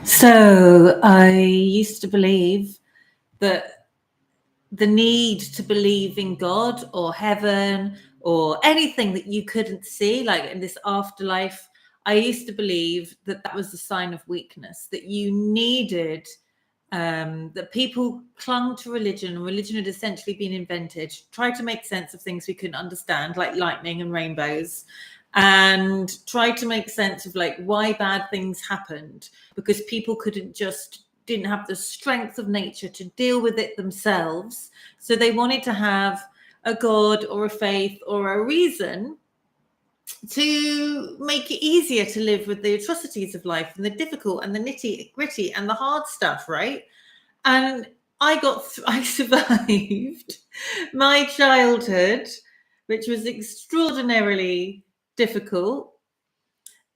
So I used to believe that the need to believe in God or heaven or anything that you couldn't see, like in this afterlife, I used to believe that that was a sign of weakness, that you needed, that people clung to religion, and religion had essentially been invented, tried to make sense of things we couldn't understand, like lightning and rainbows, and tried to make sense of like why bad things happened, because people didn't have the strength of nature to deal with it themselves. So they wanted to have a god or a faith or a reason to make it easier to live with the atrocities of life and the difficult and the nitty gritty and the hard stuff, right? And I survived my childhood, which was extraordinarily difficult,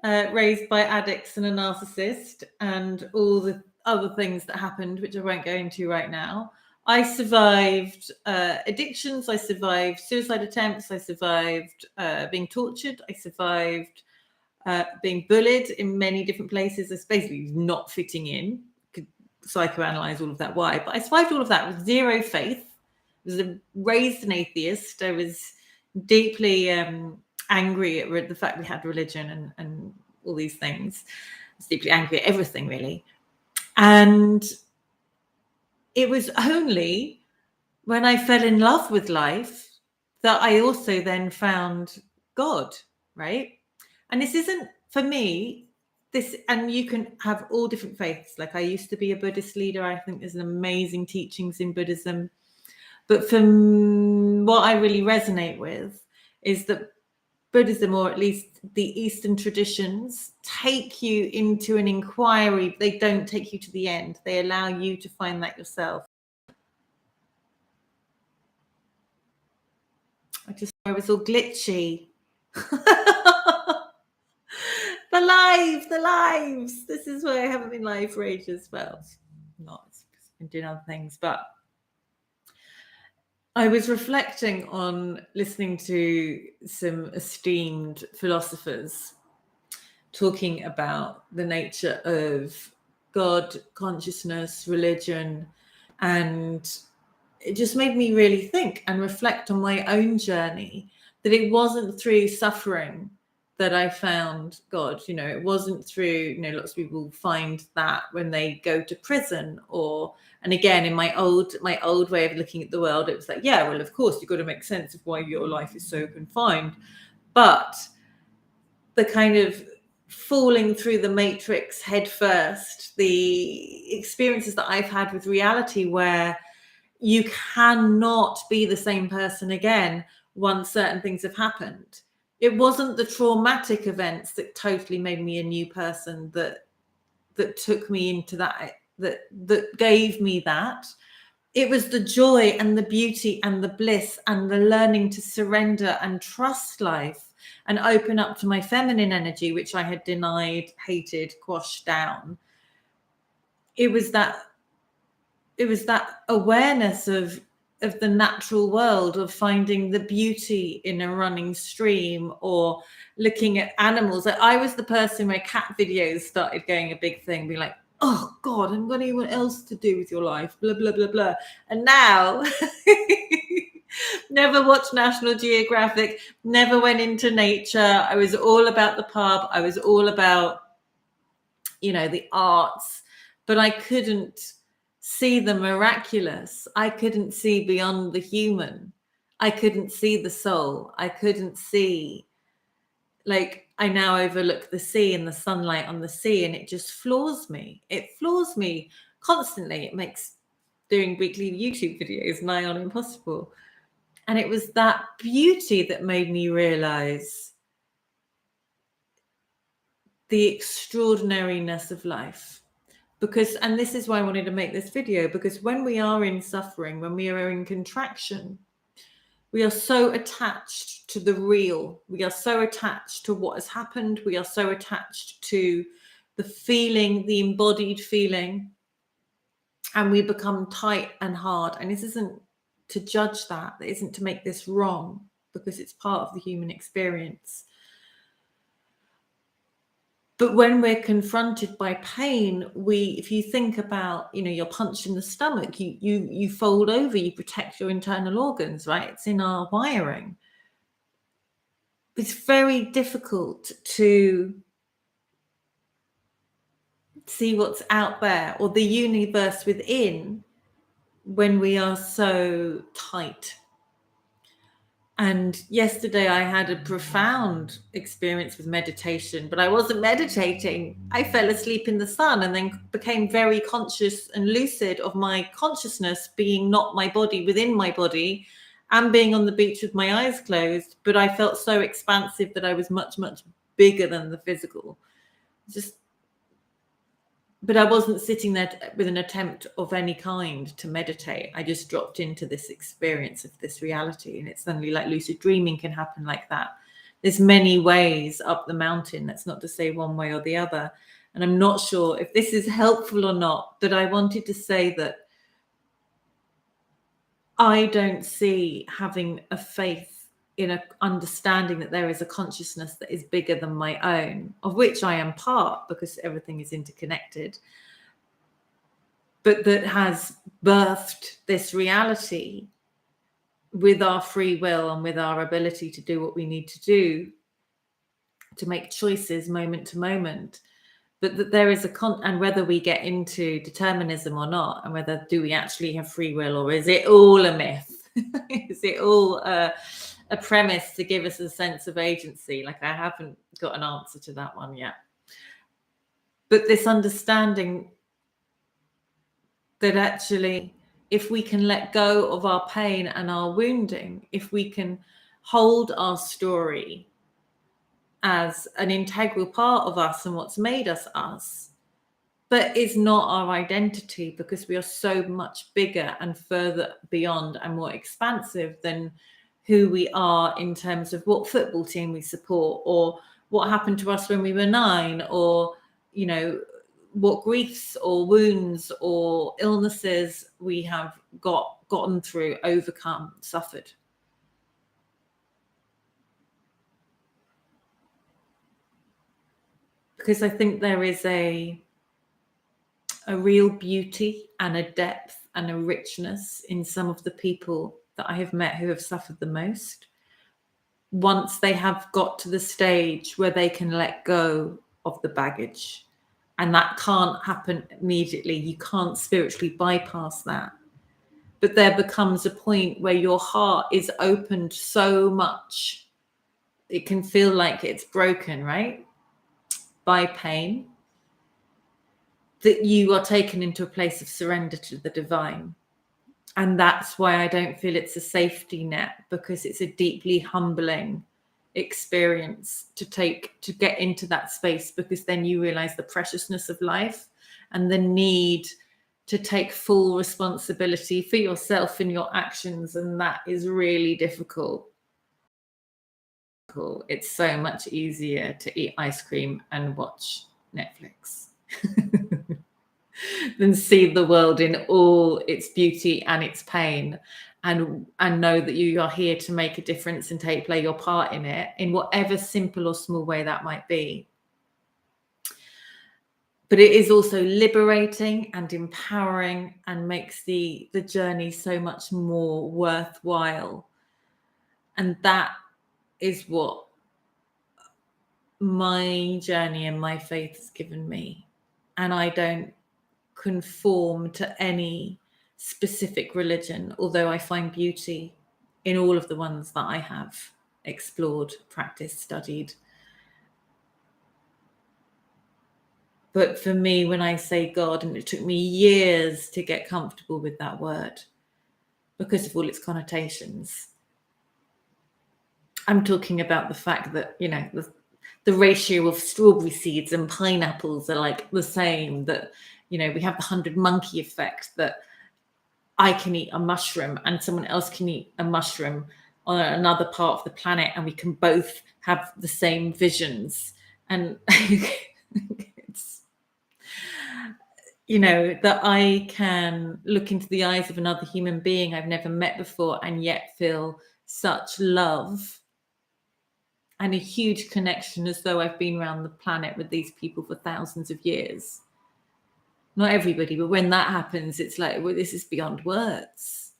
raised by addicts and a narcissist and all the other things that happened, which I won't go into right now. I survived addictions. I survived suicide attempts. I survived being tortured. I survived being bullied in many different places. I was basically not fitting in. Could psychoanalyze all of that why, but I survived all of that with zero faith. I was raised an atheist. I was deeply angry at the fact we had religion and all these things. I was deeply angry at everything, really. And it was only when I fell in love with life that I also then found God, right? And this isn't, for me, this, and you can have all different faiths. Like I used to be a Buddhist leader. I think there's amazing teachings in Buddhism. But what I really resonate with is that Buddhism, or at least the Eastern traditions, take you into an inquiry. They don't take you to the end. They allow you to find that yourself. I was all glitchy. The lives. This is why I haven't been live for ages. Well, not, it's been doing other things, but I was reflecting on listening to some esteemed philosophers talking about the nature of God, consciousness, religion, and it just made me really think and reflect on my own journey, that it wasn't through suffering that I found God. You know, it wasn't through, lots of people find that when they go to prison, and again, in my old way of looking at the world, it was like, yeah, well, of course, you've got to make sense of why your life is so confined. But the kind of falling through the matrix head first, the experiences that I've had with reality where you cannot be the same person again once certain things have happened. It wasn't the traumatic events that totally made me a new person, that took me into that gave me that. It was the joy and the beauty and the bliss and the learning to surrender and trust life and open up to my feminine energy, which I had denied, hated, quashed down. It was that awareness of the natural world, of finding the beauty in a running stream or looking at animals. I was the person where cat videos started going a big thing, being like, oh God, and what anyone else to do with your life, blah, blah, blah, blah. And now, never watched National Geographic, never went into nature. I was all about the pub. I was all about, the arts, but I couldn't see the miraculous. I couldn't see beyond the human. I couldn't see the soul. I couldn't see, like, I now overlook the sea and the sunlight on the sea, and it just floors me. It floors me constantly. It makes doing weekly YouTube videos nigh on impossible. And it was that beauty that made me realize the extraordinariness of life. Because, and this is why I wanted to make this video, because when we are in suffering, when we are in contraction, we are so attached to the real. We are so attached to what has happened. We are so attached to the feeling, the embodied feeling, and we become tight and hard. And this isn't to judge that. It isn't to make this wrong, because it's part of the human experience. But when we're confronted by pain, if you think about, you're punched in the stomach, you fold over, you protect your internal organs, right? It's in our wiring. It's very difficult to see what's out there or the universe within when we are so tight. And yesterday I had a profound experience with meditation, but I wasn't meditating. I fell asleep in the sun and then became very conscious and lucid of my consciousness being not my body within my body and being on the beach with my eyes closed. But I felt so expansive that I was much, much bigger than the physical. But I wasn't sitting there with an attempt of any kind to meditate. I just dropped into this experience of this reality. And it's suddenly like lucid dreaming can happen like that. There's many ways up the mountain. That's not to say one way or the other. And I'm not sure if this is helpful or not, but I wanted to say that I don't see having a faith in an understanding that there is a consciousness that is bigger than my own, of which I am part because everything is interconnected, but that has birthed this reality with our free will and with our ability to do what we need to do, to make choices moment to moment. But that there is and whether we get into determinism or not, and whether do we actually have free will, or is it all a myth? Is it all a premise to give us a sense of agency? Like, I haven't got an answer to that one yet. But this understanding that actually, if we can let go of our pain and our wounding, if we can hold our story as an integral part of us and what's made us us, but it's not our identity, because we are so much bigger and further beyond and more expansive than who we are in terms of what football team we support, or what happened to us when we were 9, or what griefs or wounds or illnesses we have gotten through, overcome, suffered. Because I think there is a real beauty and a depth and a richness in some of the people that I have met who have suffered the most, once they have got to the stage where they can let go of the baggage. And that can't happen immediately. You can't spiritually bypass that. But there becomes a point where your heart is opened so much, it can feel like it's broken, right? By pain, that you are taken into a place of surrender to the divine. And that's why I don't feel it's a safety net, because it's a deeply humbling experience to get into that space, because then you realize the preciousness of life and the need to take full responsibility for yourself and your actions. And that is really difficult. It's so much easier to eat ice cream and watch Netflix than see the world in all its beauty and its pain, and know that you are here to make a difference and play your part in it, in whatever simple or small way that might be. But it is also liberating and empowering, and makes the journey so much more worthwhile. And that is what my journey and my faith has given me. And I don't conform to any specific religion, although I find beauty in all of the ones that I have explored, practiced, studied. But for me, when I say God, and it took me years to get comfortable with that word because of all its connotations, I'm talking about the fact that, the ratio of strawberry seeds and pineapples are like the same, that, we have the 100 monkey effect, that I can eat a mushroom and someone else can eat a mushroom on another part of the planet, and we can both have the same visions. And it's, that I can look into the eyes of another human being I've never met before and yet feel such love and a huge connection, as though I've been around the planet with these people for thousands of years. Not everybody, but when that happens, it's like, well, this is beyond words.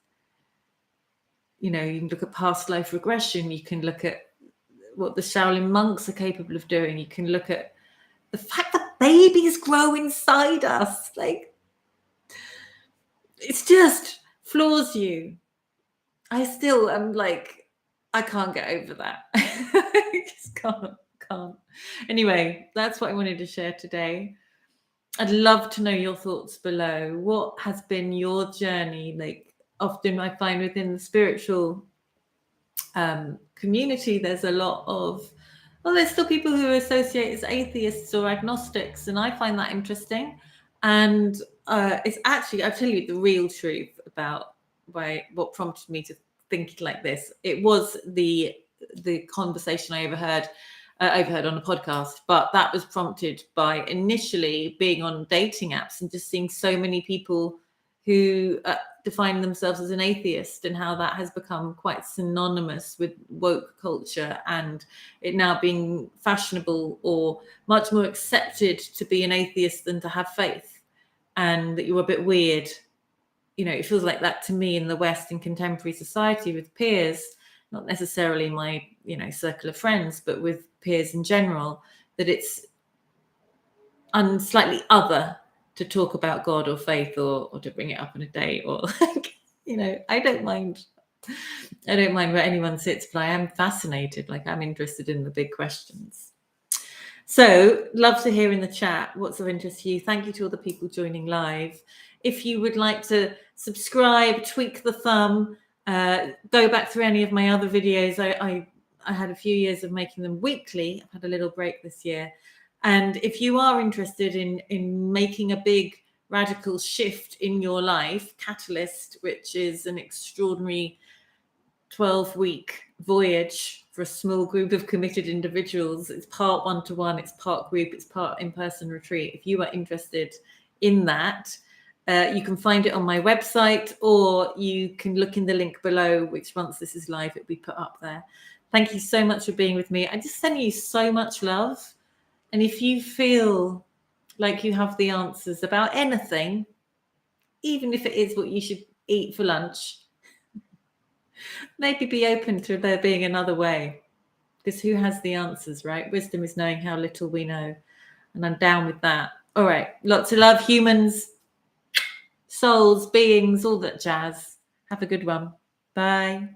You know, you can look at past life regression. You can look at what the Shaolin monks are capable of doing. You can look at the fact that babies grow inside us. Like, it's just floors you. I still am like, I can't get over that. I just can't. Anyway, that's what I wanted to share today. I'd love to know your thoughts below. What has been your journey? Like, often I find within the spiritual community, there's a lot of, well, there's still people who are associated as atheists or agnostics, and I find that interesting. And it's actually, I'll tell you the real truth about what prompted me to think like this. It was the conversation I overheard on a podcast, but that was prompted by initially being on dating apps and just seeing so many people who define themselves as an atheist, and how that has become quite synonymous with woke culture, and it now being fashionable or much more accepted to be an atheist than to have faith, and that you're a bit weird. You know, it feels like that to me in the West, in contemporary society, with peers, not necessarily my, you know, circle of friends, but with peers in general, that it's slightly other to talk about God or faith, or to bring it up on a date, or like, you know, I don't mind where anyone sits, but I am fascinated. Like, I'm interested in the big questions. So love to hear in the chat what's of interest to you. Thank you to all the people joining live. If you would like to subscribe, tweak the thumb, go back through any of my other videos. I had a few years of making them weekly. I've had a little break this year. And if you are interested in making a big radical shift in your life, Catalyst, which is an extraordinary 12-week voyage for a small group of committed individuals. It's part one-to-one, it's part group, it's part in-person retreat. If you are interested in that, you can find it on my website, or you can look in the link below, which once this is live, it'll be put up there. Thank you so much for being with me. I just send you so much love. And if you feel like you have the answers about anything, even if it is what you should eat for lunch, maybe be open to there being another way, because who has the answers, right? Wisdom is knowing how little we know, and I'm down with that. All right, lots of love, humans, souls, beings, all that jazz. Have a good one. Bye.